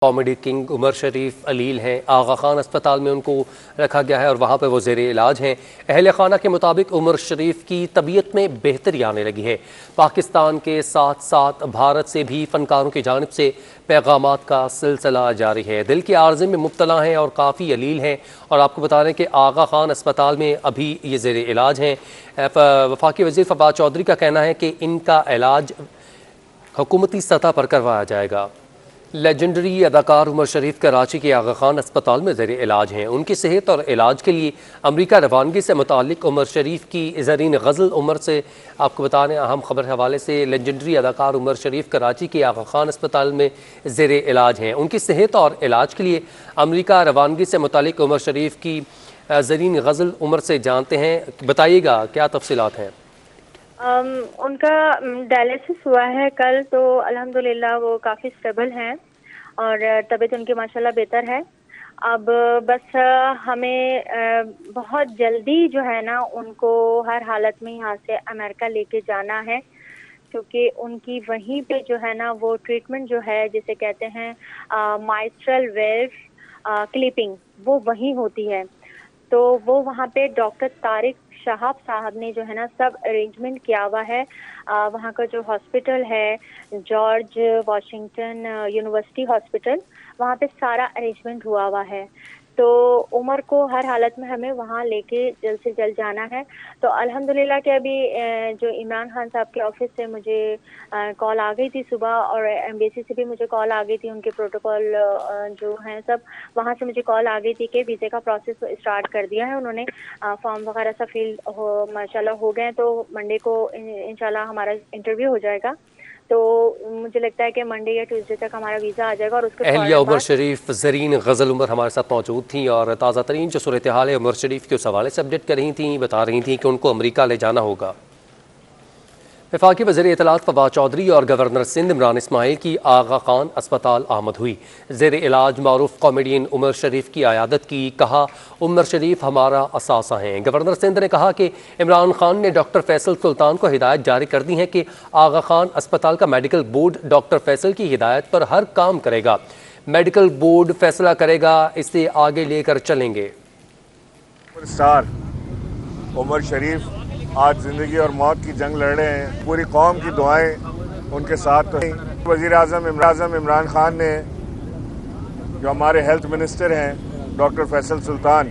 Comedy king Umar शरीफ अलील हैं। आगा खान अस्पताल में उनको रखा गया है और वहाँ पर वो ज़ेरे इलाज हैं। अहल खाना के मुताबिक उमर शरीफ की तबीयत में बेहतरी आने लगी है। पाकिस्तान के साथ साथ भारत से भी फ़नकारों की जानिब से पैगामात का सिलसिला जारी है। दिल के आर्जे में मुब्तला हैं और काफ़ी अलील हैं। और आपको बता दें कि आगा खान अस्पताल में अभी ये ज़ेरे इलाज हैं। वफाकी वज़ीर फवाद चौधरी का कहना है कि इनका इलाज हुकूमती सतह पर करवाया जाएगा। लेजेंडरी अदाकार उमर शरीफ कराची के आगा खान अस्पताल में ज़ेरे इलाज हैं। उनकी सेहत और इलाज के लिए अमरीका रवानगी से मुतालिक उमर शरीफ की ज़रीन गज़ल उमर से आपको बता दें, अहम खबर के हवाले से लेजेंडरी अदाकार उमर शरीफ कराची के आगा खान अस्पताल में ज़ेरे इलाज हैं। उनकी सेहत और इलाज के लिए अमरीका रवानगी से मुतालिक उमर शरीफ की ज़रीन गज़ल उमर से जानते हैं। बताइएगा क्या तफसीलात हैं। उनका डायलिसिस हुआ है कल, तो अल्हम्दुलिल्लाह वो काफ़ी स्टेबल हैं और तबीयत उनकी माशाल्लाह बेहतर है। अब बस हमें बहुत जल्दी जो है ना उनको हर हालत में यहाँ से अमेरिका लेके जाना है, क्योंकि उनकी वहीं पे जो है ना वो ट्रीटमेंट जो है जिसे कहते हैं माइस्ट्रल वेव क्लिपिंग, वो वहीं होती है। तो वो वहाँ पे डॉक्टर तारिक शहाब साहब ने जो है ना सब अरेंजमेंट किया हुआ है। वहाँ का जो हॉस्पिटल है जॉर्ज वाशिंगटन यूनिवर्सिटी हॉस्पिटल, वहाँ पे सारा अरेंजमेंट हुआ हुआ है। तो उमर को हर हालत में हमें वहाँ लेके जल्द से जल्द जाना है। तो अल्हम्दुलिल्लाह कि अभी जो इमरान खान साहब के ऑफिस से मुझे कॉल आ गई थी सुबह, और एम्बेसी से भी मुझे कॉल आ गई थी। उनके प्रोटोकॉल जो हैं सब वहाँ से मुझे कॉल आ गई थी कि वीज़े का प्रोसेस स्टार्ट कर दिया है उन्होंने। फॉर्म वगैरह सब फिल हो माशाल्लाह हो गए, तो मंडे को इंशाल्लाह हमारा इंटरव्यू हो जाएगा। तो मुझे लगता है कि मंडे या ट्यूसडे तक हमारा वीज़ा आ जाएगा। और उसके अहलिया उमर शरीफ ज़रीन गज़ल उमर हमारे साथ मौजूद थी और ताज़ा तरीन जो सूरत हाल है उमर शरीफ के उस हवाले से अपडेट कर रही थी, बता रही थी कि उनको अमरीका ले जाना होगा। वफाकी वज़ीर इत्तलात फवाद चौधरी और गवर्नर सिंध इमरान इस्माइल की आगा खान अस्पताल आमद हुई। ज़ेर इलाज मारूफ कॉमेडियन उमर शरीफ की आयादत की। कहा, उमर शरीफ हमारा असासा हैं। गवर्नर सिंध ने कहा कि इमरान खान ने डॉक्टर फैसल सुल्तान को हिदायत जारी कर दी है कि आगा खान अस्पताल का मेडिकल बोर्ड डॉक्टर फैसल की हिदायत पर हर काम करेगा। मेडिकल बोर्ड फैसला करेगा, इसे आगे लेकर चलेंगे। स्टार उमर शरीफ आज ज़िंदगी और मौत की जंग लड़ रहे हैं। पूरी कौम की दुआएं उनके साथ तो हैं। वज़ीर आज़म इमरान खान ने, जो हमारे हेल्थ मिनिस्टर हैं डॉक्टर फैसल सुल्तान,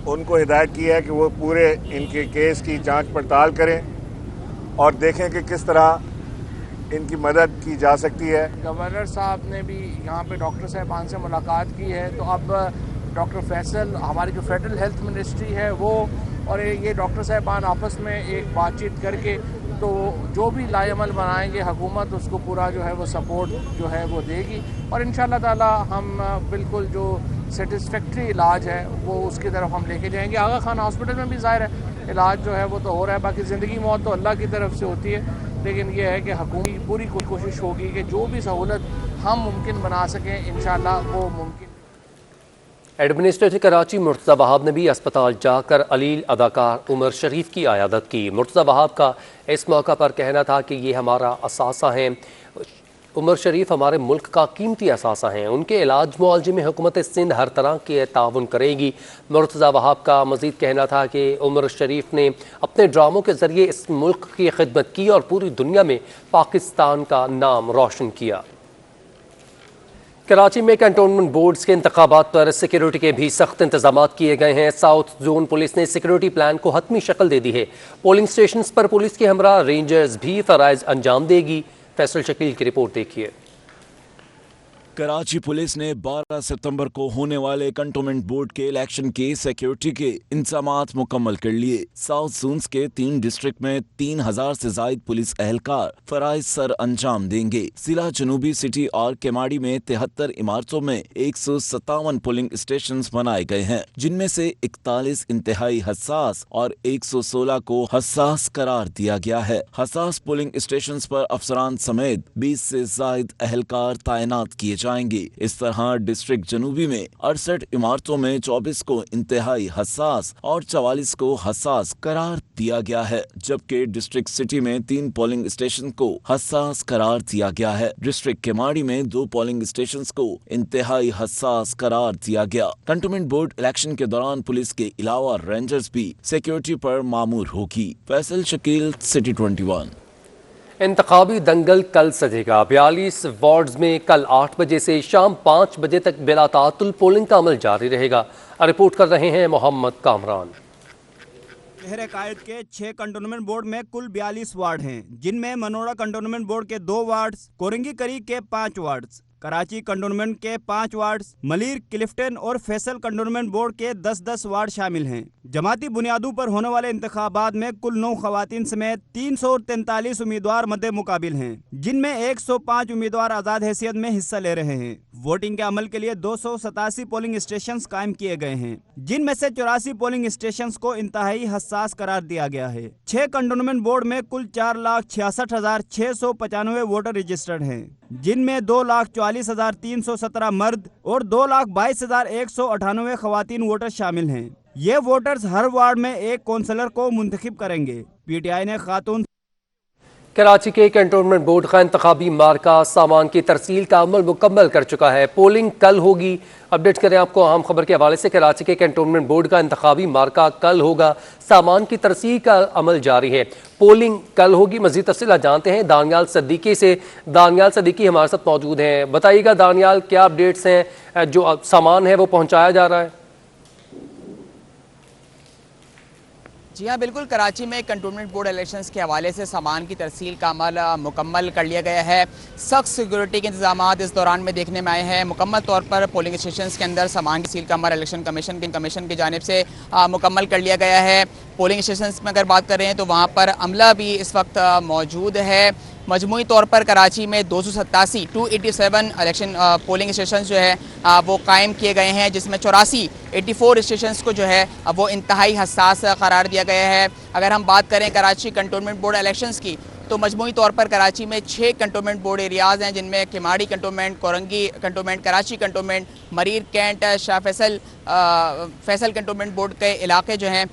उनको हिदायत की है कि वो पूरे इनके केस की जांच पड़ताल करें और देखें कि किस तरह इनकी मदद की जा सकती है। गवर्नर साहब ने भी यहाँ पे डॉक्टर साहबान से मुलाकात की है, तो अब डॉक्टर फैसल, हमारी जो फेडरल हेल्थ मिनिस्ट्री है वो और ये डॉक्टर साहबान आपस में एक बातचीत करके तो जो भी लाएअमल बनाएंगे हुकूमत उसको पूरा जो है वो सपोर्ट जो है वो देगी। और इंशाअल्लाह ताला हम बिल्कुल जो सेटिस्फैक्ट्री इलाज है वो उसकी तरफ हम लेके जाएंगे। आगा खान हॉस्पिटल में भी ज़ाहिर है इलाज जो है वो तो हो रहा है, बाकी ज़िंदगी मौत तो अल्लाह की तरफ से होती है, लेकिन ये है कि हुकूमत पूरी कोशिश होगी कि जो भी सहूलत हम मुमकिन बना सकें इंशाअल्लाह वो मुमकिन। एडमिनिस्ट्रेटर कराची मुर्तज़ा वहाब ने भी अस्पताल जाकर अलील अदाकार उमर शरीफ की आयादत की। मुर्तज़ा वहाब का इस मौका पर कहना था कि ये हमारा असासा हैं। उमर शरीफ हमारे मुल्क का कीमती असासा हैं। उनके इलाज मुआलजे में हुकूमत सिंध हर तरह के ताउन करेगी। मुर्तज़ा वहाब का मज़ीद कहना था कि उमर शरीफ ने अपने ड्रामों के ज़रिए इस मुल्क की खिदमत की और पूरी दुनिया में पाकिस्तान का नाम रोशन किया। कराची में कैंटोनमेंट बोर्ड्स के इंतखाबात पर सिक्योरिटी के भी सख्त इंतजाम किए गए हैं। साउथ जोन पुलिस ने सिक्योरिटी प्लान को हतमी शक्ल दे दी है। पोलिंग स्टेशन पर पुलिस के हमरा रेंजर्स भी फराइज अंजाम देगी। फैसल शकील की रिपोर्ट देखिए। कराची पुलिस ने 12 सितंबर को होने वाले कंटोनमेंट बोर्ड के इलेक्शन के सिक्योरिटी के इंतजामात मुकम्मल कर लिए। साउथ जोन्स के 3 डिस्ट्रिक्ट में 3000 से जायद पुलिस एहलकार फराइज सर अंजाम देंगे। जिला जनूबी सिटी और केमाड़ी में 73 इमारतों में 157 पोलिंग स्टेशन बनाए गए हैं, जिनमें से 41 इंतहाई हसास और 116 को हसास करार दिया गया है। हसास पोलिंग स्टेशन पर अफसरान समेत 20 से जायद एहलकार तैनात किए जाएंगे। इस तरह डिस्ट्रिक्ट जनूबी में 68 इमारतों में 24 को इंतहाई हसास और 44 को हसास करार दिया गया है, जबकि डिस्ट्रिक्ट सिटी में 3 पोलिंग स्टेशन को हसास करार दिया गया है। डिस्ट्रिक्ट केमाड़ी में 2 पोलिंग स्टेशन को इंतहाई हसास करार दिया गया। कंटोनमेंट बोर्ड इलेक्शन के दौरान पुलिस के अलावा रेंजर्स भी सिक्योरिटी पर मामूर होगी। फैसल शकील, सिटी 21। इंतखाबी दंगल कल सजेगा। 42 वार्ड्स में कल 8 बजे से शाम 5 बजे तक बिला तातुल पोलिंग का अमल जारी रहेगा। रिपोर्ट कर रहे हैं मोहम्मद कामरान। शहर कायद के 6 कंटोनमेंट बोर्ड में कुल 42 वार्ड हैं, जिनमें मनोरा कंटोनमेंट बोर्ड के 2 वार्ड्स, कोरंगी करी के 5 वार्ड्स, कराची कंटोनमेंट के 5 वार्ड्स, मलीर, क्लिफ्टन और फैसल कंटोनमेंट बोर्ड के 10-10 वार्ड शामिल हैं। जमाती बुनियादों पर होने वाले इंतखाबात में कुल 9 खवातीन समेत 343 उम्मीदवार मद्दे मुकाबिल हैं, जिनमें 105 उम्मीदवार आज़ाद हैसियत में हिस्सा ले रहे हैं। वोटिंग के अमल के लिए 287 पोलिंग स्टेशन कायम किए गए हैं, जिनमें से 84 पोलिंग स्टेशन को इंतहाई हसास करार दिया गया है। 6 कंटोनमेंट बोर्ड में कुल 4,66,695 वोटर रजिस्टर्ड हैं, जिनमें 2,44,317 मर्द और 2,22,198 खवातीन वोटर शामिल हैं। ये वोटर्स हर वार्ड में एक कौंसलर को मुंतखब करेंगे। पीटीआई ने खातून कराची के कंटोनमेंट बोर्ड का इंतखाबी मार्का सामान की तरसील का अमल मुकम्मल कर चुका है। पोलिंग कल होगी। अपडेट करें आपको अहम खबर के हवाले से। कराची के कंटोनमेंट बोर्ड का इंतखाबी मार्का कल होगा। सामान की तरसील का अमल जारी है। पोलिंग कल होगी। मजीद तफसील जानते हैं दानियाल सद्दीकी से। दानियाल सद्दीकी हमारे साथ मौजूद हैं। बताइएगा दानियाल, क्या अपडेट्स हैं? जो सामान है वो पहुँचाया जा रहा है? जी हाँ, बिल्कुल। कराची में कंटोनमेंट बोर्ड इलेक्शंस के हवाले से सामान की तरसील का अमल मुकम्मल कर लिया गया है। सख्त सिक्योरिटी के इंतजाम इस दौरान में देखने में आए हैं। मुकम्मल तौर पर पोलिंग स्टेशन के अंदर सामान की सील का अमल इलेक्शन कमीशन की जानिब से मुकम्मल कर लिया गया है। पोलिंग स्टेशन में अगर बात कर रहे हैं तो वहाँ पर अमला भी इस वक्त मौजूद है। मजमूई तौर पर कराची में 287 इलेक्शन पोलिंग स्टेशन जो है वो कायम किए गए हैं, जिसमें 84 स्टेशन को जो है वो इंतहाई हसास करार दिया गया है। अगर हम बात करें कराची कंटोनमेंट बोर्ड इलेक्शंस की, तो मजमूई तौर पर कराची में 6 कंटोनमेंट बोर्ड एरियाज़ हैं, जिनमें Keamari cantonment, Korangi cantonment, Karachi cantonment, Malir cantt, Shah Faisal cantonment board के इलाके जो हैं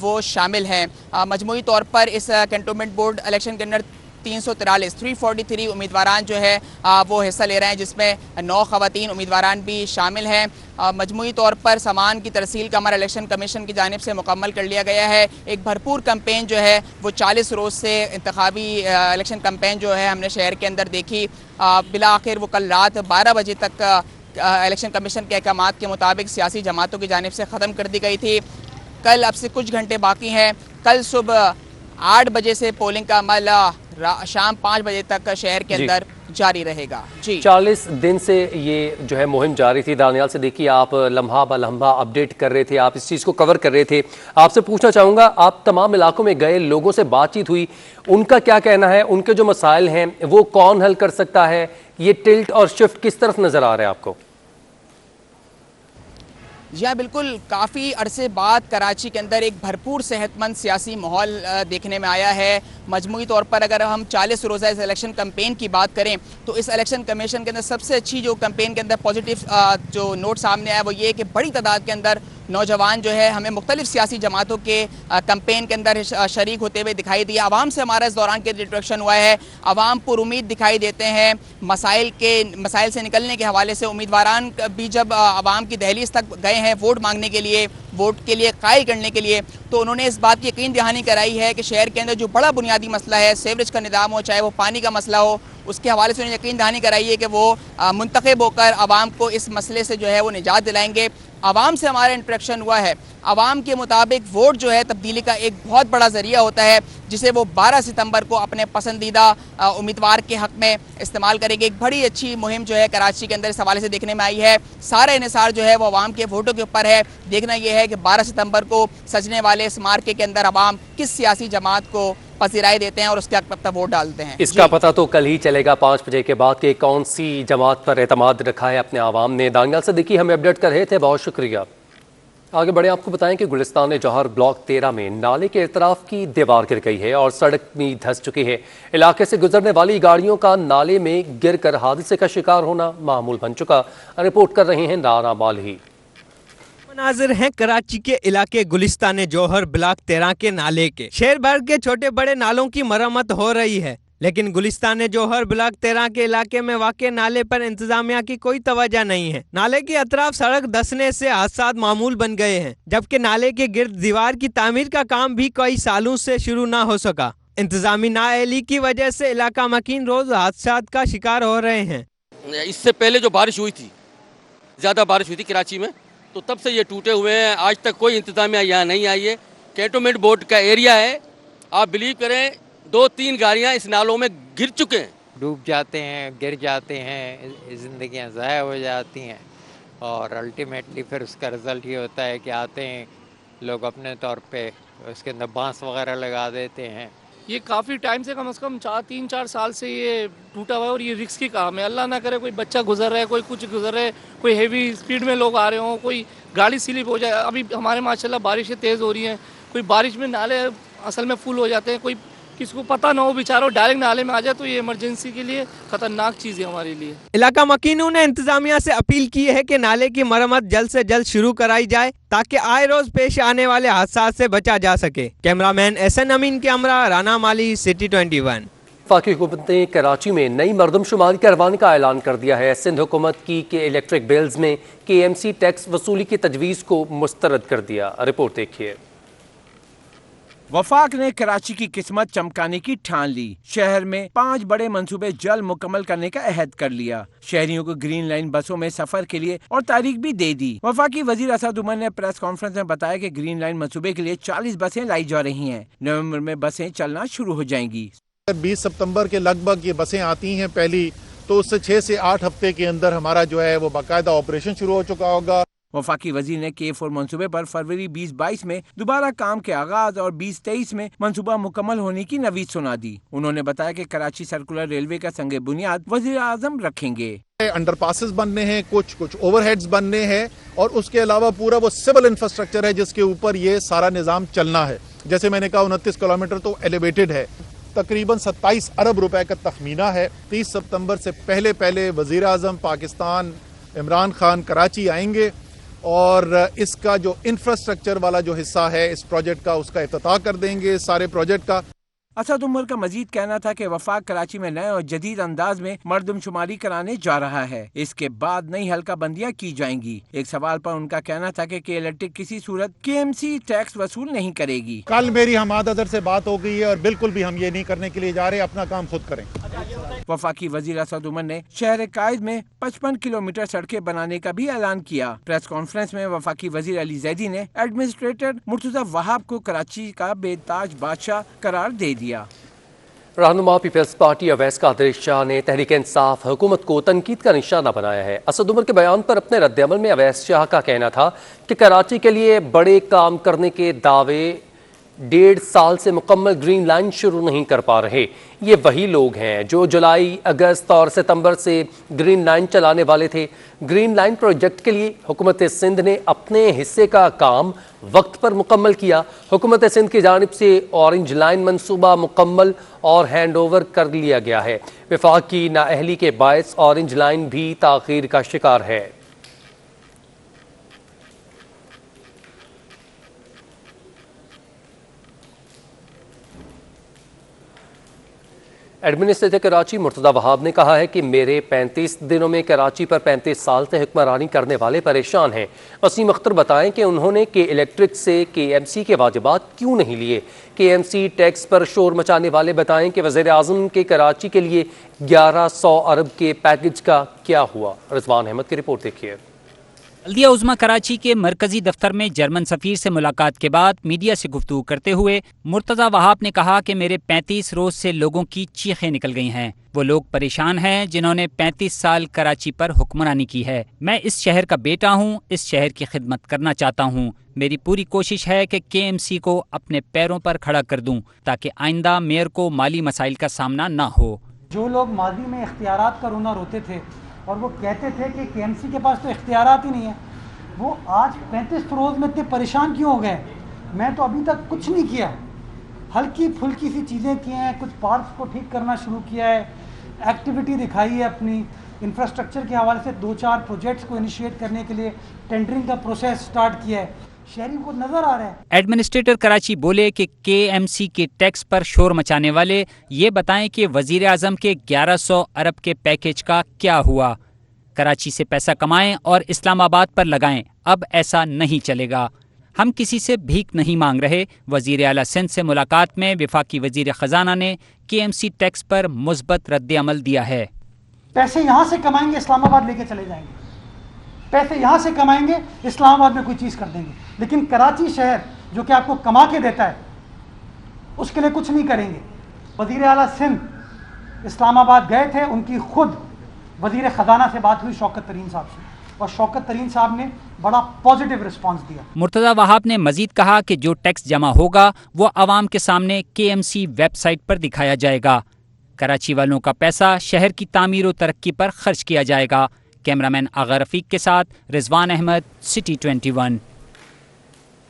वो शामिल हैं। मजमूई तौर पर इस कंटोनमेंट बोर्ड इलेक्शन के अंदर 343 उम्मीदवारान जो है वो हिस्सा ले रहे हैं, जिसमें 9 खवातीन उम्मीदवारान भी शामिल हैं। मजमूई तौर पर सामान की तरसील का हमारा इलेक्शन कमीशन की जानिब से मुकम्मल कर लिया गया है। एक भरपूर कैंपेन जो है वो 40 रोज़ से इंतखाबी इलेक्शन कैंपेन जो है हमने शहर के अंदर देखी। बिला आखिर वो कल रात 12 बजे तक इलेक्शन कमीशन के अहकामात के मुताबिक सियासी जमातों की जानिब से ख़त्म कर दी गई थी। कल अब से कुछ घंटे बाकी हैं। कल सुबह 8 बजे से पोलिंग का अमल शाम 5 बजे तक शहर के अंदर जारी रहेगा। जी, 40 दिन से ये जो है मुहिम जारी थी। दानियाल से देखिए, आप लम्हा ब लम्हा अपडेट कर रहे थे, आप इस चीज़ को कवर कर रहे थे। आपसे पूछना चाहूँगा, आप तमाम इलाकों में गए, लोगों से बातचीत हुई, उनका क्या कहना है? उनके जो मसाइल हैं वो कौन हल कर सकता है? ये टिल्ट और शिफ्ट किस तरफ नज़र आ रहा है आपको? जी हाँ, बिल्कुल। काफ़ी अरसे बाद कराची के अंदर एक भरपूर सेहतमंद सियासी माहौल देखने में आया है। मजमूई तौर पर अगर हम 40 रोज़ा इस इलेक्शन कैंपेन की बात करें तो इस इलेक्शन कमीशन के अंदर सबसे अच्छी जो कैंपेन के अंदर पॉजिटिव जो नोट सामने आया वो ये कि बड़ी तादाद के अंदर नौजवान जो है हमें मुख्तलिफ सियासी जमातों के कैंपेन के अंदर शरीक होते हुए दिखाई दिया। आवाम से हमारा इस दौरान के इंट्रैक्शन हुआ है। आवाम पुरुमीद दिखाई देते हैं। मसाइल से निकलने के हवाले से उम्मीदवारान भी जब आवाम की दहलीज तक गए हैं वोट मांगने के लिए, वोट के लिए कायल करने के लिए, तो उन्होंने इस बात की यकीन दहानी कराई है कि शहर के अंदर जो बड़ा बुनियादी मसला है, सीवरेज का निज़ाम हो, चाहे वो पानी का मसला हो, उसके हवाले से उन्हें यकीन दहानी कराई है कि वो मुंतखब होकर आवाम को इस मसले से जो है वो निजात दिलाएंगे। आवाम से हमारा इंटरेक्शन हुआ है। आवाम के मुताबिक वोट जो है तब्दीली का एक बहुत बड़ा ज़रिया होता है, जिसे वो 12 सितंबर को अपने पसंदीदा उम्मीदवार के हक़ में इस्तेमाल करेंगे। एक बड़ी अच्छी मुहिम जो है कराची के अंदर इस हवाले से देखने में आई है। सारा इन्हिसार जो है वो आवाम के वोटों के ऊपर है। देखना यह है कि 12 सितंबर को सजने वाले इस मार्के के अंदर आवाम किस सियासी जमात को पसीराई देते हैं और उसके हक़ में वोट डालते हैं। इसका पता तो कल ही चलेगा 5 बजे के बाद कि कौन सी जमात पर एतमाद रखा है अपने आवाम ने। दानियाल सद्दीकी हमें अपडेट कर रहे थे, बहुत शुक्रिया। आगे बढ़े, आपको बताएं कि गुलिस्तान जौहर ब्लॉक 13 में नाले के इतराफ की दीवार गिर गई है और सड़क भी धंस चुकी है। इलाके से गुजरने वाली गाड़ियों का नाले में गिरकर हादसे का शिकार होना मामूल बन चुका। रिपोर्ट कर रहे हैं नाना मालही। मनाजिर हैं कराची के इलाके गुलिस्तान जौहर ब्लॉक 13 के नाले के। शहर भर के छोटे बड़े नालों की मरम्मत हो रही है, लेकिन गुलिस्तान जौहर ब्लॉक 13 के इलाके में वाक़े नाले पर इंतजामिया की कोई तवज्जो नहीं है। नाले के अतराफ सड़क धंसने से हादसात मामूल बन गए हैं, जबकि नाले के गिर्द दीवार की तामीर का काम भी कई सालों से शुरू न हो सका। इंतजामी नाअहली की वजह से इलाका मकीन रोज हादसात का शिकार हो रहे हैं। इससे पहले जो बारिश हुई थी, ज़्यादा बारिश हुई थी कराची में, तो तब से ये टूटे हुए हैं। आज तक कोई इंतजामिया यहाँ नहीं आई है। कैंटोनमेंट बोर्ड का एरिया है, आप बिलीव करें 2-3 गाड़ियाँ इस नालों में गिर चुके हैं। डूब जाते हैं, गिर जाते हैं, ज़िंदगियाँ ज़ाया हो जाती हैं और अल्टीमेटली फिर उसका रिज़ल्ट ये होता है कि आते हैं लोग अपने तौर पे उसके अंदर बांस वगैरह लगा देते हैं। ये काफ़ी टाइम से कम 3-4 साल से ये टूटा हुआ है और ये रिस्क की काम है। अल्लाह ना करे कोई बच्चा गुजर रहा है, कोई कुछ गुजर रहा है, कोई हेवी स्पीड में लोग आ रहे हों, कोई गाड़ी स्लिप हो जाए। अभी हमारे माशाल्लाह बारिशें तेज़ हो रही हैं, कोई बारिश में नाले असल में फुल हो जाते हैं, कोई किसी को पता ना हो बेचारा डायरेक्ट नाले में आ जाए, तो ये इमरजेंसी के लिए खतरनाक चीज़ है हमारे लिए। इलाका मकीनों ने इंतजामिया से अपील की है कि नाले की मरम्मत जल्द से जल्द शुरू कराई जाए ताकि आए रोज पेश आने वाले हादसा से बचा जा सके। कैमरामैन एहसन अमीन के हमरा, राना माली, सिटी 21। वफाकी हुकूमत ने कराची में नई मरदमशुमारी करवाने का ऐलान कर दिया है। सिंध हुकूमत की के इलेक्ट्रिक बिल्स में KMC टैक्स वसूली की तजवीज़ को मुस्तरद कर दिया। रिपोर्ट देखिए। वफाक ने कराची की किस्मत चमकाने की ठान ली। शहर में 5 बड़े मंसूबे जल्द मुकम्मल करने का अहद कर लिया। शहरियों को ग्रीन लाइन बसों में सफर के लिए और तारीख भी दे दी। वफाकी वजीर असद उमर ने प्रेस कॉन्फ्रेंस में बताया कि ग्रीन लाइन मंसूबे के लिए 40 बसें लाई जा रही हैं। नवंबर में बसें चलना शुरू हो जाएंगी। 20 सितंबर के लगभग ये बसें आती हैं पहली, तो उससे 6 से 8 हफ्ते के अंदर हमारा जो है वो बाकायदा ऑपरेशन शुरू हो चुका होगा। वफाकी वजीर ने K4 मंसूबे पर फरवरी 2022 में दोबारा काम के आगाज और 2023 में मंसूबा मुकम्मल होने की नवीद सुना दी। उन्होंने बताया कि कराची सर्कुलर रेलवे का संगे बुनियाद वजीर आजम रखेंगे। अंडरपासेस बनने हैं, कुछ ओवरहेड्स बनने हैं और उसके अलावा पूरा वो सिविल इंफ्रास्ट्रक्चर है जिसके ऊपर ये सारा निज़ाम चलना है। जैसे मैंने कहा 29 किलोमीटर तो एलिवेटेड है। तकरीबन 27 अरब रुपए का तखमीना है। 30 सितंबर से पहले वजीर आजम पाकिस्तान इमरान खान कराची आएंगे और इसका जो इंफ्रास्ट्रक्चर वाला जो हिस्सा है इस प्रोजेक्ट का, उसका इफ्तिताह कर देंगे सारे प्रोजेक्ट का। असद उमर का मजीद कहना था कि वफाक कराची में नए और जदीद अंदाज में मरदमशुमारी कराने जा रहा है। इसके बाद नई हल्का बंदियाँ की जाएंगी। एक सवाल पर उनका कहना था कि इलेक्ट्रिक किसी सूरत KMC टैक्स वसूल नहीं करेगी। कल मेरी हमाद अदर से बात हो गई है और बिल्कुल भी हम ये नहीं करने के लिए जा रहे, अपना काम खुद करें। वफाकी वजीर असद उमर ने शहर कायद में 55 किलोमीटर सड़कें बनाने का भी ऐलान किया। प्रेस कॉन्फ्रेंस में वफाकी वजीर अली जैदी ने एडमिनिस्ट्रेटर मुर्तजा वहाब को कराची का बेताज बादशाह करार दे दिया। रहनुमा पीपल्स पार्टी अवैस कादिर शाह ने तहरीक इंसाफ हुकूमत को तनकीद का निशाना बनाया है। असद उमर के बयान पर अपने रद्दअमल में अवैस शाह का कहना था कि कराची के लिए बड़े काम करने के दावे 1.5 साल से मुकम्मल ग्रीन लाइन शुरू नहीं कर पा रहे। ये वही लोग हैं जो जुलाई, अगस्त और सितंबर से ग्रीन लाइन चलाने वाले थे। ग्रीन लाइन प्रोजेक्ट के लिए हुकूमत सिंध ने अपने हिस्से का काम वक्त पर मुकम्मल किया। हुकूमत सिंध की जानिब से ऑरेंज लाइन मंसूबा मुकम्मल और हैंड ओवर कर लिया गया है। वफाक की नाअहली के बायस ऑरेंज लाइन भी ताख़ीर का शिकार है। एडमिनिस्ट्रेटर कराची मुर्तज़ा वहाब ने कहा है कि मेरे 35 दिनों में कराची पर 35 साल से हुक्मरानी करने वाले परेशान हैं। वसीम अख्तर बताएं कि उन्होंने के इलेक्ट्रिक से KMC के वाजिबात क्यों नहीं लिए। KMC टैक्स पर शोर मचाने वाले बताएं कि वज़ीर आज़म के कराची के लिए 1100 अरब के पैकेज का क्या हुआ। रिजवान अहमद की रिपोर्ट देखिए। बल्दिया उज़्मा कराची के मरकजी दफ्तर में जर्मन सफ़ीर से मुलाकात के बाद मीडिया से गुफ्तगू करते हुए मुर्तज़ा वहाब ने कहा कि मेरे 35 रोज से लोगों की चीखें निकल गई हैं। वो लोग परेशान हैं जिन्होंने 35 साल कराची पर हुक्मरानी की है। मैं इस शहर का बेटा हूँ, इस शहर की खिदमत करना चाहता हूँ। मेरी पूरी कोशिश है कि KMC को अपने पैरों पर खड़ा कर दूँ ताकि आइंदा मेयर को माली मसाइल का सामना ना हो। जो लोग माजी में इख्तियारात का रोना रोते थे और वो कहते थे कि KMC के पास तो इख्तियारात ही नहीं है, वो आज 35 फ्लोर्स में इतने परेशान क्यों हो गए? मैं तो अभी तक कुछ नहीं किया, हल्की फुल्की सी चीज़ें की हैं, कुछ पार्क्स को ठीक करना शुरू किया है, एक्टिविटी दिखाई है अपनी, इंफ्रास्ट्रक्चर के हवाले से 2-4 प्रोजेक्ट्स को इनिशिएट करने के लिए टेंडरिंग का प्रोसेस स्टार्ट किया है। शहरी को नजर आ रहा है। एडमिनिस्ट्रेटर कराची बोले कि KMC के टैक्स पर शोर मचाने वाले ये बताएं कि वजीर आजम के 1100 अरब के पैकेज का क्या हुआ। कराची से पैसा कमाएं और इस्लामाबाद पर लगाएं, अब ऐसा नहीं चलेगा। हम किसी से भीख नहीं मांग रहे। वजीर आला सिंध से मुलाकात में वफाकी वजीर खजाना ने KMC टैक्स पर मुस्बत रद्द अमल दिया है। पैसे यहाँ से कमाएंगे, इस्लामाबाद लेके चले जाएंगे, पैसे यहाँ से कमाएंगे, इस्लामाबाद में कोई चीज़ कर देंगे, लेकिन कराची शहर जो कि आपको कमा के देता है उसके लिए कुछ नहीं करेंगे। वजीर आला सिंध इस्लामाबाद गए थे, उनकी खुद वजीर खजाना से बात हुई शौकत तरीन साहब से, और शौकत तरीन साहब ने बड़ा पॉजिटिव रिस्पांस दिया। मुर्तज़ा वहाब ने मजीद कहा कि जो टैक्स जमा होगा वो आवाम के सामने KMC वेबसाइट पर दिखाया जाएगा। कराची वालों का पैसा शहर की तामीर और तरक्की पर खर्च किया जाएगा। कैमरामैन आगा रफीक के साथ रिजवान अहमद, सिटी 21।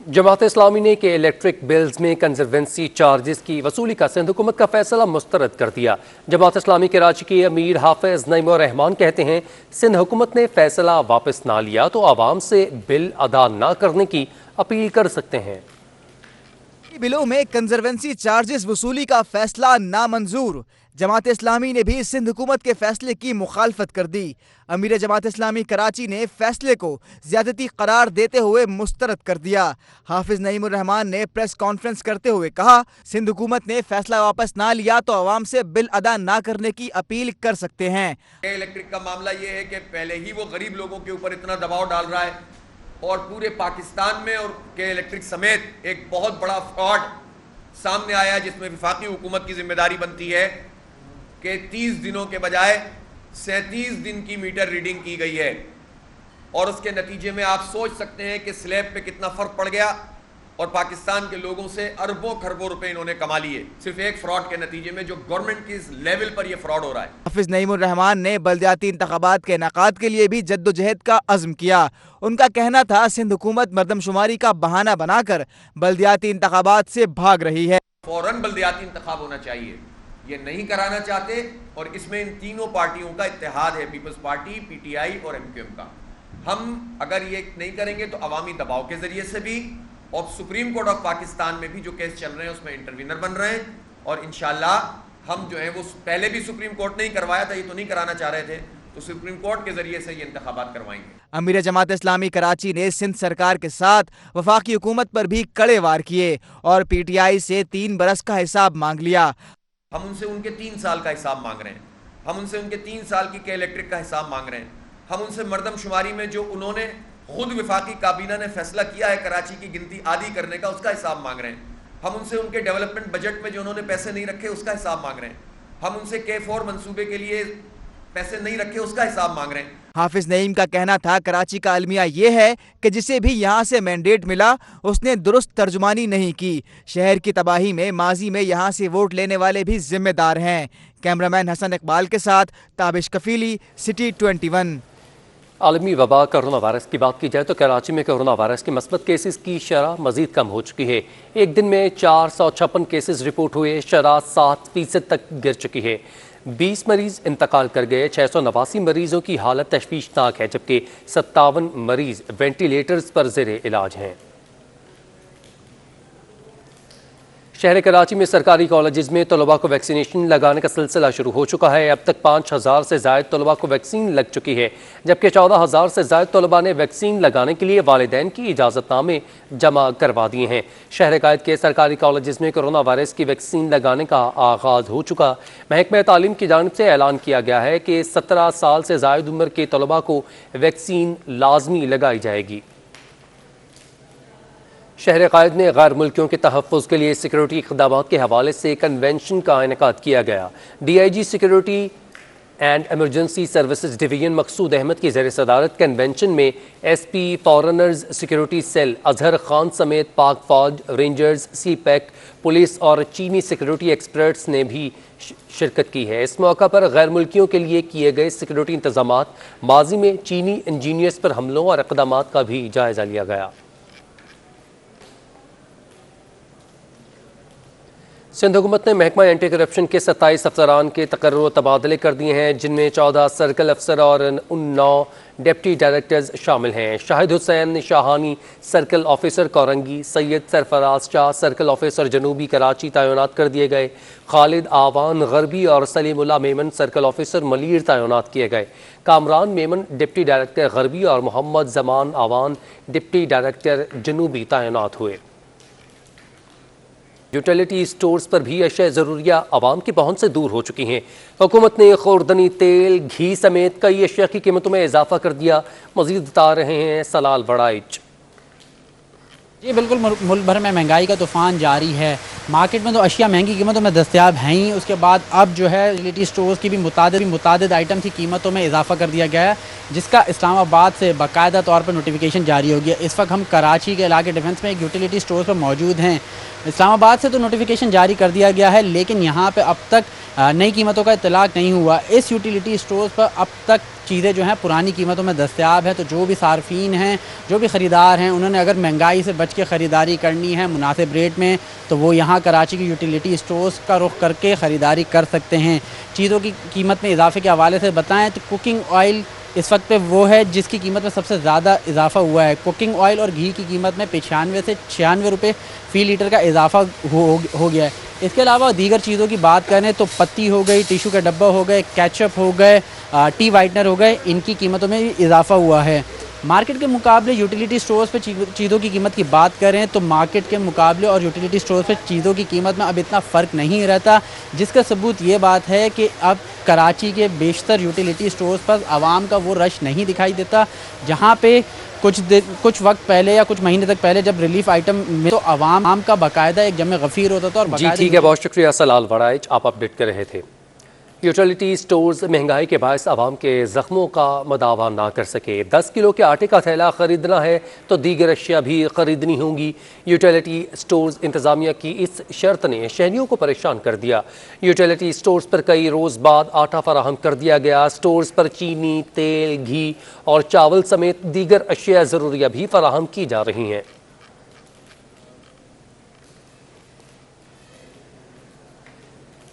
जमात इस्लामी ने के इलेक्ट्रिक बिल्स में कंजर्वेंसी चार्जेस की वसूली का सिंध हुकूमत का फैसला मुस्तरद कर दिया। जमात इस्लामी कराची के अमीर हाफिज नईमुर रहमान कहते हैं, सिंध हुकूमत ने फैसला वापस ना लिया तो आवाम से बिल अदा ना करने की अपील कर सकते हैं। बिलों में कंजर्वेंसी चार्जेस वसूली का फैसला नामंजूर। जमात इस्लामी ने भी सिंध हुकूमत के फैसले की मुखालफत कर दी। अमीर जमात इस्लामी कराची ने फैसले को ज्यादती करार देते हुए मुस्तरद कर दिया। हाफिज नईमुर रहमान ने प्रेस कॉन्फ्रेंस करते हुए कहा, सिंध हुकूमत ने फैसला वापस ना लिया तो आवाम से बिल अदा ना करने की अपील कर सकते हैं। इलेक्ट्रिक का मामला ये है कि पहले ही वो गरीब लोगों के ऊपर इतना दबाव डाल रहा है और पूरे पाकिस्तान में और के इलेक्ट्रिक समेत एक बहुत बड़ा फ्रॉड सामने आया, जिसमें वफाकी हुकूमत की जिम्मेदारी बनती है कि 30 दिनों के बजाय 37 दिन की मीटर रीडिंग की गई है, और उसके नतीजे में आप सोच सकते हैं कि स्लैब पे कितना फर्क पड़ गया और पाकिस्तान के लोगों से अरबों खरबों रुपए इन्होंने कमा लिए सिर्फ एक फ्रॉड के नतीजे में, जो गवर्नमेंट की इस लेवल पर यह फ्रॉड हो रहा है। हाफिज नईमुर रहमान ने बल्दियाती इंतखाबात के इनेकाद के लिए भी जद्दोजहद का अज़्म किया। उनका कहना था, सिंध हुकूमत मरदमशुमारी का बहाना बनाकर बल्दियाती इंतखाबात से भाग रही है। फौरन बल्दियाती इंतखाब होना चाहिए, ये नहीं कराना चाहते, और इसमें इन तीनों पार्टियों का इत्तेहाद है, पीपल्स पार्टी, PTI और MQM का। हम अगर ये नहीं करेंगे तो अवामी दबाव के जरिए से भी, और सुप्रीम कोर्ट ऑफ पाकिस्तान में भी जो केस चल रहे हैं उसमें इंटरवीनर बन रहे हैं, और इंशाल्लाह हम जो है वो पहले भी सुप्रीम कोर्ट ने ही करवाया था, ये तो नहीं कराना चाह रहे थे, तो सुप्रीम कोर्ट के जरिए से ये इंतखाबात करवाएंगे। अमीर जमात इस्लामी कराची ने सिंध सरकार के साथ वफाकी हुकूमत पर भी कड़े वार किए और PTI से 3 बरस का हिसाब मांग लिया। हम उनसे उनके 3 साल का हिसाब मांग रहे हैं, हम उनसे उनके 3 साल की के इलेक्ट्रिक का हिसाब मांग रहे हैं, हम उनसे मरदमशुमारी में जो उन्होंने खुद वफाकी काबीना ने फैसला किया है कराची की गिनती आधी करने का, उसका हिसाब मांग रहे हैं, हम उनसे उनके डेवलपमेंट बजट में जो उन्होंने पैसे नहीं रखे उसका हिसाब मांग रहे हैं, हम उनसे K4 मंसूबे के लिए पैसे नहीं रखे उसका हिसाब मांग रहे हैं। हाफिज नईम का कहना था, कराची का अलमिया ये है कि जिसे भी यहाँ से मैंडेट मिला उसने दुरुस्त तर्जुमानी नहीं की। शहर की तबाही में माजी में यहाँ से वोट लेने वाले भी जिम्मेदार हैं। कैमरामैन हसन इकबाल के साथ ताबिश कफीली, सिटी 21। आलमी वबा कोरोना वायरस की बात की जाए तो कराची में कोरोना वायरस के मस्बत केसेस की शरह मजीद कम हो चुकी है। एक दिन में 456 केसेस रिपोर्ट हुए, शरह 7% तक गिर चुकी है। 20 मरीज इंतकाल कर गए। 689 मरीजों की हालत तशवीशनाक है, जबकि 57 मरीज वेंटिलेटर्स पर ज़ेरे इलाज हैं। शहर कराची में सरकारी कॉलेजेस में तलबा को वैक्सीनेशन लगाने का सिलसिला शुरू हो चुका है। अब तक 5000 से ज़ायद तलबा को वैक्सीन लग चुकी है, जबकि 14000 से ज़ायद तलबा ने वैक्सीन लगाने के लिए वालिदैन की इजाज़तनामे जमा करवा दिए हैं। शहर कायद के सरकारी कॉलेजेस में कोरोना वायरस की वैक्सीन लगाने का आगाज़ हो चुका। महकमा तालीम की जानिब से ऐलान किया गया है कि 17 साल से ज़ायद उम्र के तलबा को वैक्सीन लाजमी लगाई जाएगी। शहर कायद में गैर मुल्कियों के तहफ़्फ़ुज़ के लिए सिक्योरिटी इक़दामात के हवाले से कन्वेंशन का इनेकाद किया गया। DIG security and emergency services division Maqsood Ahmed की ज़ेर सदारत कन्वेंशन में SP foreigners security cell Azhar Khan समेत पाक फौज, रेंजर्स, सी पैक, पुलिस और चीनी सिक्योरिटी एक्सपर्ट्स ने भी शिरकत की है। इस मौका पर गैर मुल्कियों के लिए किए गए सिक्योरिटी इंतजामात, माजी में चीनी इंजीनियर्स पर हमलों और इक़दामात का भी जायजा लिया गया। सिंध हुकूमत ने महकमा एंटी करप्शन के 27 अफसरान के तकर्रुर तबादले कर दिए हैं, जिनमें 14 सर्कल अफसर और 9 डिप्टी डायरेक्टर्स शामिल हैं। Shahid Hussain Shahani circle officer Korangi, Syed Sarfaraz Shah circle officer जनूबी कराची तैनात कर दिए गए। खालिद आवान गरबी और सलीमुल्लाह मेमन सर्कल ऑफिसर मलीर तैनात किए गए। कामरान मेमन डिप्टी डायरेक्टर गरबी और मोहम्मद जमान आवान डिप्टी डायरेक्टर जनूबी तैनात हुए। यूटिलिटी स्टोर्स पर भी अशिया ज़रूरिया आवाम की पहुंच से दूर हो चुकी हैं। हुकूमत ने खुर्दनी तेल, घी समेत कई अशिया की कीमतों में इजाफा कर दिया। मजीद बता रहे हैं सलाल बड़ाइच। जी बिल्कुल, मुल्क भर में महंगाई का तूफ़ान जारी है। मार्केट में तो अशिया महंगी कीमतों में दस्तयाब हैं ही, उसके बाद अब जो है यूटिलिटी स्टोर्स की भी मुतादिद आइटम की कीमतों में इजाफा कर दिया गया है, जिसका इस्लामाबाद से बाकायदा तौर पर नोटिफिकेशन जारी हो गया। इस वक्त हम कराची के इलाके डिफेंस में एक यूटिलिटी स्टोर पर मौजूद हैं। इस्लामाबाद से तो नोटिफिकेशन जारी कर दिया गया है, लेकिन यहाँ पे अब तक नई कीमतों का इतलाक नहीं हुआ। इस यूटिलिटी स्टोर्स पर अब तक चीज़ें जो हैं पुरानी कीमतों में दस्तयाब है। तो जो भी सार्फिन हैं, जो भी ख़रीदार हैं, उन्होंने अगर महंगाई से बच के ख़रीदारी करनी है मुनासिब रेट में, तो वो यहाँ कराची की यूटिलिटी स्टोर्स का रुख करके ख़रीदारी कर सकते हैं। चीज़ों की कीमत में इजाफे के हवाले से बताएँ तो कुकिंग ऑयल इस वक्त पे वो है जिसकी कीमत में सबसे ज़्यादा इजाफा हुआ है। कुकिंग ऑयल और घी की कीमत में 95 से 96 रुपये फ़ी लीटर का इजाफा हो गया है। इसके अलावा दीगर चीज़ों की बात करें तो पत्ती हो गई, टिशू के डब्बा हो गए, केचप हो गए, टी वाइटनर हो गए, इनकी कीमतों में भी इजाफा हुआ है। मार्केट के मुकाबले यूटिलिटी स्टोर्स पे चीज़ों की कीमत की बात करें तो मार्केट के मुकाबले और यूटिलिटी स्टोर्स पे चीज़ों की कीमत में अब इतना फ़र्क नहीं रहता, जिसका सबूत ये बात है कि अब कराची के बेशतर यूटिलिटी स्टोर्स पर आवाम का वो रश नहीं दिखाई देता। जहाँ पे कुछ वक्त पहले या कुछ महीने तक पहले जब रिलीफ आइटम में तो आवाम का बाकायदा एक जमे गफ़ीर होता था। और जी ठीक है, बहुत शुक्रिया सलाल वड़ाइच, आप अपडेट कर रहे थे। यूटिलिटी स्टोर्स महंगाई के बायस आवाम के ज़ख्मों का मदावा ना कर सके। 10 किलो के आटे का थैला ख़रीदना है तो दीगर अशिया भी ख़रीदनी होंगी। यूटिलिटी स्टोर्स इंतज़ामिया की इस शर्त ने शहरियों को परेशान कर दिया। यूटिलिटी स्टोर्स पर कई रोज़ बाद आटा फराहम कर दिया गया। स्टोर्स पर चीनी, तेल, घी और चावल समेत दीगर अशिया ज़रूरिया भी फराहम की जा रही हैं।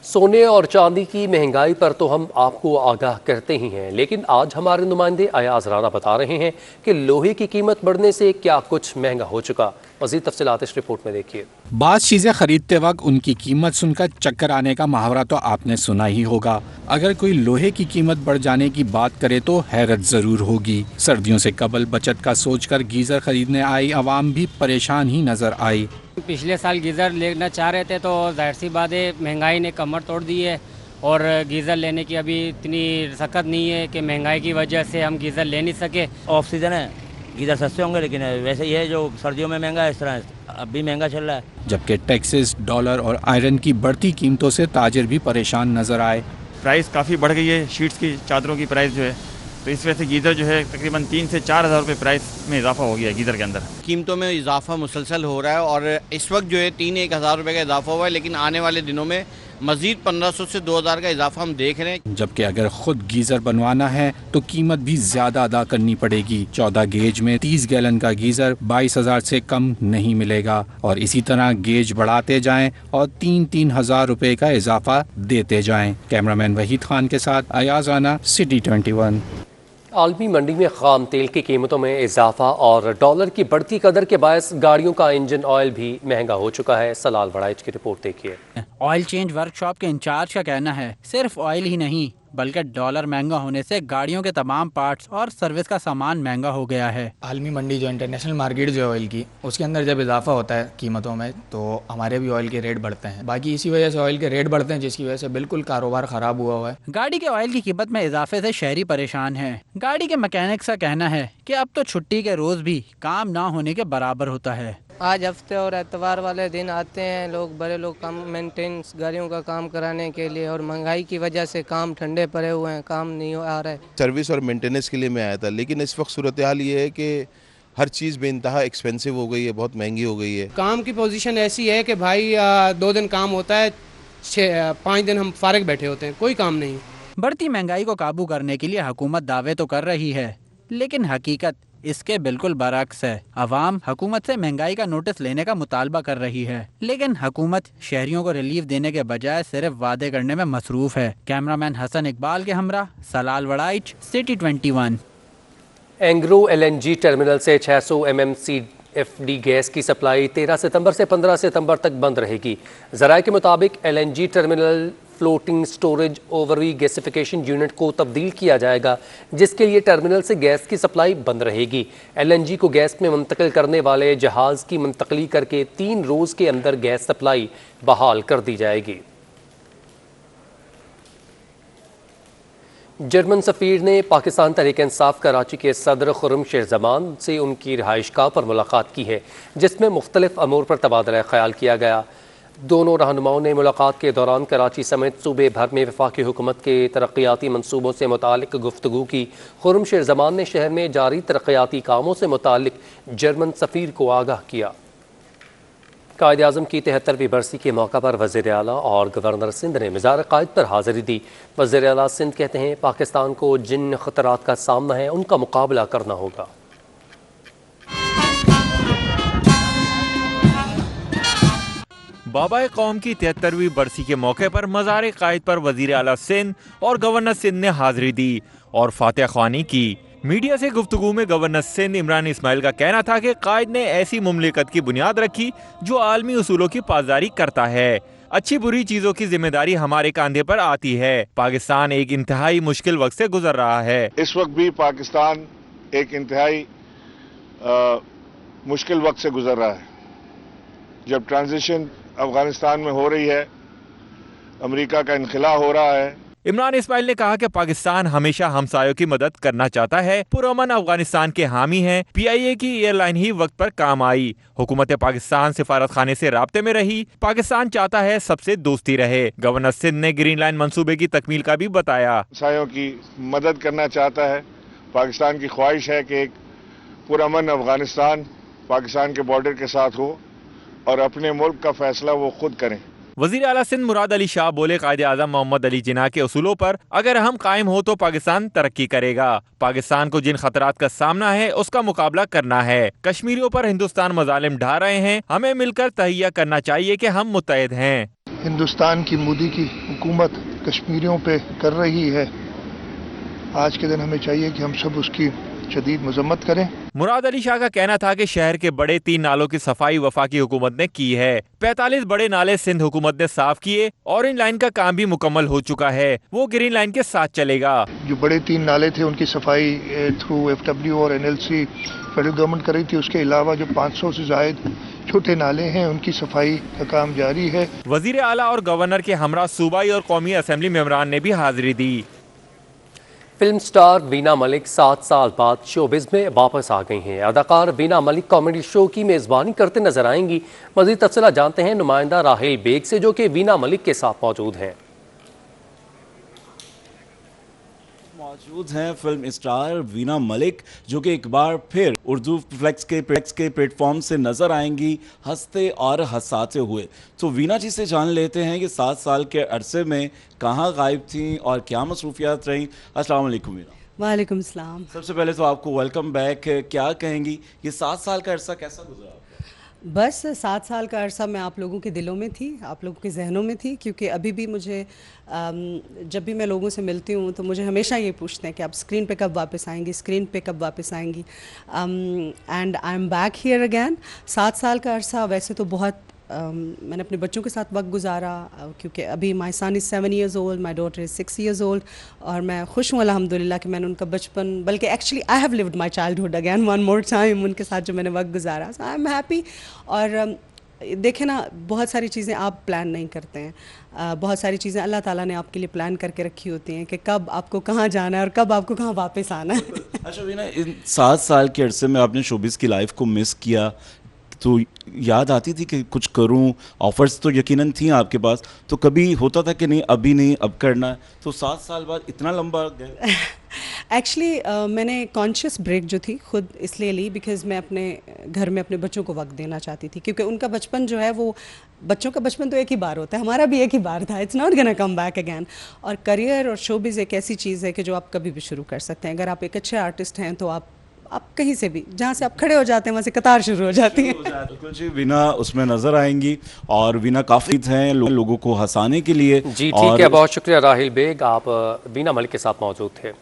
सोने और चांदी की महंगाई पर तो हम आपको आगाह करते ही हैं, लेकिन आज हमारे नुमाइंदे अयाज राना बता रहे हैं कि लोहे की कीमत बढ़ने से क्या कुछ महंगा हो चुका। मज़ीद तफसीलात इस रिपोर्ट में देखिए। बाज़ चीज़ें खरीदते वक्त उनकी कीमत सुनकर चक्कर आने का मुहावरा तो आपने सुना ही होगा। अगर कोई लोहे की कीमत बढ़ जाने की बात करे तो हैरत ज़रूर होगी। सर्दियों से कबल बचत का सोचकर गीज़र खरीदने आई आवाम भी परेशान ही नज़र आई। पिछले साल गीज़र लेना चाह रहे थे तो जाहिर सी बात है महंगाई ने कमर तोड़ दी है, और गीज़र लेने की अभी इतनी सख्त नहीं है कि महंगाई की वजह से हम गीज़र ले नहीं सके। ऑफ सीज़न है, गीज़र सस्ते होंगे, लेकिन वैसे ही है जो सर्दियों में महंगा है, इस तरह अब भी महंगा चल रहा है। जबकि टैक्सेस, डॉलर और आयरन की बढ़ती कीमतों से ताजिर भी परेशान नजर आए। प्राइस काफ़ी बढ़ गई है, शीट्स की चादरों की प्राइस जो है, तो इस वजह से गीज़र जो है तकरीबन 3 से 4 हज़ार रुपये प्राइस में इजाफा हो गया है गीज़र के अंदर। कीमतों में इजाफा मुसलसल हो रहा है और इस वक्त जो है 3-1 हज़ार रुपये का इजाफा हुआ है, लेकिन आने वाले दिनों में मजीद 1500 से 2000 का इजाफा हम देख रहे हैं। जबकि अगर खुद गीजर बनवाना है तो कीमत भी ज्यादा अदा करनी पड़ेगी। 14 गेज में 30 गैलन का गीजर 22,000 से कम नहीं मिलेगा, और इसी तरह गेज बढ़ाते जाएं और 3-3 हज़ार रुपए का इजाफा देते जाएं। कैमरामैन वहीद खान के साथ अयाज राना, सिटी 21। आलमी मंडी में खाम तेल की कीमतों में इजाफा और डॉलर की बढ़ती कदर के बायस गाड़ियों का इंजन ऑयल भी महंगा हो चुका है। सलाल बड़ाइच की रिपोर्ट देखिए। ऑयल चेंज वर्कशॉप के इंचार्ज का कहना है सिर्फ ऑयल ही नहीं बल्कि डॉलर महंगा होने से गाड़ियों के तमाम पार्ट्स और सर्विस का सामान महंगा हो गया है। आलमी मंडी जो इंटरनेशनल मार्केट जो है ऑयल की, उसके अंदर जब इजाफा होता है कीमतों में तो हमारे भी ऑयल के रेट बढ़ते हैं। बाकी इसी वजह से ऑयल के रेट बढ़ते हैं, जिसकी वजह से बिल्कुल कारोबार ख़राब हुआ है। गाड़ी के ऑयल की कीमत में इजाफे से शहरी परेशान है। गाड़ी के मैकेनिक्स का कहना है कि अब तो छुट्टी के रोज़ भी काम ना होने के बराबर होता है। आज हफ्ते और एतवार वाले दिन आते हैं लोग, बड़े लोग काम मेंटेनेंस गाड़ियों का काम कराने के लिए, और महंगाई की वजह से काम ठंडे पड़े हुए हैं, काम नहीं आ रहा है। सर्विस और मेंटेनेंस के लिए मैं आया था, लेकिन इस वक्त सूरत हाल ये है कि हर चीज़ बेइंतहा एक्सपेंसिव हो गई है, बहुत महंगी हो गई है। काम की पोजीशन ऐसी है कि भाई 2 दिन काम होता है, 5 दिन हम फारिग बैठे होते हैं, कोई काम नहीं। बढ़ती महंगाई को काबू करने के लिए हुकूमत दावे तो कर रही है, लेकिन हकीकत इसके बिल्कुल बरअक्स है। अवाम हुकूमत से महंगाई का नोटिस लेने का मुतालबा कर रही है, लेकिन हुकूमत शहरियों को रिलीफ देने के बजाय सिर्फ वादे करने में मसरूफ है। कैमरामैन हसन इकबाल के हमरा Salal Waraich, city 21। Engro LNG terminal से 600 MMCFD गैस की सप्लाई 13 सितंबर से 15 सितंबर तक बंद रहेगी। ज़राए के मुताबिक LNG टर्मिनल फ्लोटिंग स्टोरेज ओवरवी गैसिफिकेशन यूनिट को तब्दील किया जाएगा, जिसके लिए टर्मिनल से गैस की सप्लाई बंद रहेगी। LNG को गैस में मुंतकिल करने वाले जहाज़ की मुंतकली करके 3 रोज़ के अंदर गैस सप्लाई बहाल कर दी जाएगी। जर्मन सफ़ीर ने पाकिस्तान तहरीक इंसाफ कराची के सदर खुर्रम शेर ज़मान से उनकी रिहाइशगाह पर मुलाकात की है, जिसमें मुख्तलिफ अमूर पर तबादला ख्याल किया गया। दोनों रहनुमाओं ने मुलाकात के दौरान कराची समेत सूबे भर में वफाकी हुकूमत के तरक्याती मनसूबों से मुतालिक गुफ्तगू की। खुर्रम शेर ज़मान ने शहर में जारी तरक्याती कामों से मुतालिक जर्मन सफ़ीर को आगाह किया। कायद आज़म की 73वीं बरसी के मौका पर वज़ीर आला और गवर्नर सिंध ने मिज़ार कायद पर हाज़िरी दी। वज़ीर आला सिंध कहते हैं, पाकिस्तान को जिन ख़तरात का सामना है उनका मुकाबला करना होगा। बाबा कौम की 73वीं बरसी के मौके पर मज़ार कायद पर वज़ीर आला सिंध और गवर्नर सिंध ने हाज़िरी दी और फातिहा ख्वानी की। मीडिया से गुफ्तगू में गवर्नर सिंध इमरान इस्माइल का कहना था कि कायद ने ऐसी मुमलिकत की बुनियाद रखी जो आलमी उसूलों की पासदारी करता है। अच्छी बुरी चीजों की जिम्मेदारी हमारे कंधे पर आती है। पाकिस्तान एक इंतहाई मुश्किल वक्त से गुजर रहा है। इस वक्त भी पाकिस्तान एक इंतहाई मुश्किल वक्त से गुजर रहा है। जब ट्रांजिशन अफगानिस्तान में हो रही है, अमेरिका का इनखिला हो रहा है। इमरान इस्माइल ने कहा कि पाकिस्तान हमेशा हमसायों की मदद करना चाहता है, पुरअमन अफगानिस्तान के हामी हैं। PIA की एयरलाइन ही वक्त पर काम आई। हुकूमत पाकिस्तान सिफारत खाने से राब्ते में रही। पाकिस्तान चाहता है सबसे दोस्ती रहे। गवर्नर सिंध ने ग्रीन लाइन मंसूबे की तकमील का भी बताया। हमसायों की मदद करना चाहता है। पाकिस्तान की ख्वाहिश है कि एक पुरअमन अफगानिस्तान पाकिस्तान के बॉर्डर के साथ हो और अपने मुल्क का फैसला वो खुद करें। वज़ीर आला सिंध मुराद अली शाह बोले, कायदे आज़म मोहम्मद अली जिन्ना के उसूलों पर अगर हम कायम हो तो पाकिस्तान तरक्की करेगा। पाकिस्तान को जिन खतरात का सामना है उसका मुकाबला करना है। कश्मीरियों पर हिंदुस्तान मजालिम ढा रहे हैं, हमें मिलकर तहिया करना चाहिए कि हम मुत्तहिद हैं। हिंदुस्तान की मोदी की हुकूमत कश्मीरियों पे कर रही है। आज के दिन हमें चाहिए कि हम सब उसकी शदीद मजम्मत करें। मुराद अली शाह का कहना था कि शहर के बड़े 3 नालों की सफाई वफाकी हुकूमत ने की है। 45 बड़े नाले सिंध हुकूमत ने साफ किए। ऑरेंज लाइन का काम भी मुकम्मल हो चुका है, वो ग्रीन लाइन के साथ चलेगा। जो बड़े 3 नाले थे उनकी सफाई थ्रू FW और NLC फेडरल गवर्नमेंट कर रही थी। उसके अलावा जो 500 से जायद छोटे नाले हैं उनकी सफाई का काम जारी है। वजीर आला और गवर्नर के हमरा सूबाई और कौमी असेंबली मेंबरान ने भी हाजिरी दी। फिल्म स्टार वीना मलिक 7 साल बाद शोबिज़ में वापस आ गई हैं। अदाकार वीना मलिक कॉमेडी शो की मेज़बानी करते नजर आएंगी। मज़ीद तफसीलात जानते हैं नुमाइंदा राहिल बेग से, जो कि वीना मलिक के साथ मौजूद हैं। मौजूद हैं फिल्म स्टार वीना मलिक, जो कि एक बार फिर उर्दू फ्लेक्स के प्लेटफॉर्म से नजर आएंगी हंसते और हंसाते हुए। तो वीना जी से जान लेते हैं कि 7 साल के अरसे में कहाँ गायब थी और क्या मसरूफियात रहीं। अस्सलाम वालेकुम वीना। वालेकुम सलाम। सबसे पहले तो आपको वेलकम बैक। क्या कहेंगी, ये 7 साल का अरसा कैसा गुजरा? बस 7 साल का अरसा मैं आप लोगों के दिलों में थी, आप लोगों के जहनों में थी, क्योंकि अभी भी मुझे जब भी मैं लोगों से मिलती हूँ तो मुझे हमेशा ये पूछते हैं कि आप स्क्रीन पे कब वापस आएंगी, स्क्रीन पे कब वापस आएंगी। And I am back here again. 7 साल का अरसा वैसे तो बहुत मैंने अपने बच्चों के साथ वक्त गुजारा, क्योंकि अभी my son is 7 years old, my daughter is 6 years old, और मैं खुश हूँ अल्हम्दुलिल्लाह कि मैंने उनका बचपन, बल्कि actually I have lived my childhood again one more time, उनके साथ जो मैंने वक्त गुजारा। सो आई एम हैप्पी। और देखें ना, बहुत सारी चीज़ें आप प्लान नहीं करते हैं, बहुत सारी चीज़ें अल्लाह ताला ने आपके लिए प्लान करके रखी होती हैं कि कब आपको कहाँ जाना है और कब आपको कहाँ वापस आना है। अच्छा वीना, इन 7 साल के अरसे में आपने शोबिज़ की लाइफ को मिस किया, तो याद आती थी कि कुछ करूं, ऑफर्स तो यकीनन थी आपके पास, तो कभी होता था कि नहीं अभी नहीं अब करना है, तो 7 साल बाद इतना लंबा गया? एक्चुअली मैंने कॉन्शियस ब्रेक जो थी खुद इसलिए ली बिकॉज़ मैं अपने घर में अपने बच्चों को वक्त देना चाहती थी, क्योंकि उनका बचपन जो है वो, बच्चों का बचपन तो एक ही बार होता है, हमारा भी एक ही बार था, it's not gonna come back again. और करियर और शोबिज़ एक ऐसी चीज़ है कि जो आप कभी भी शुरू कर सकते हैं। अगर आप एक अच्छे आर्टिस्ट हैं तो आप कहीं से भी, जहाँ से आप खड़े हो जाते हैं वहाँ से कतार शुरू हो जाती है। बिल्कुल जी, वीना उसमें नजर आएंगी और वीना काफ़ी हैं लोगों को हंसाने के लिए। जी ठीक है, बहुत शुक्रिया राहिल बेग, आप वीना मलिक के साथ मौजूद थे।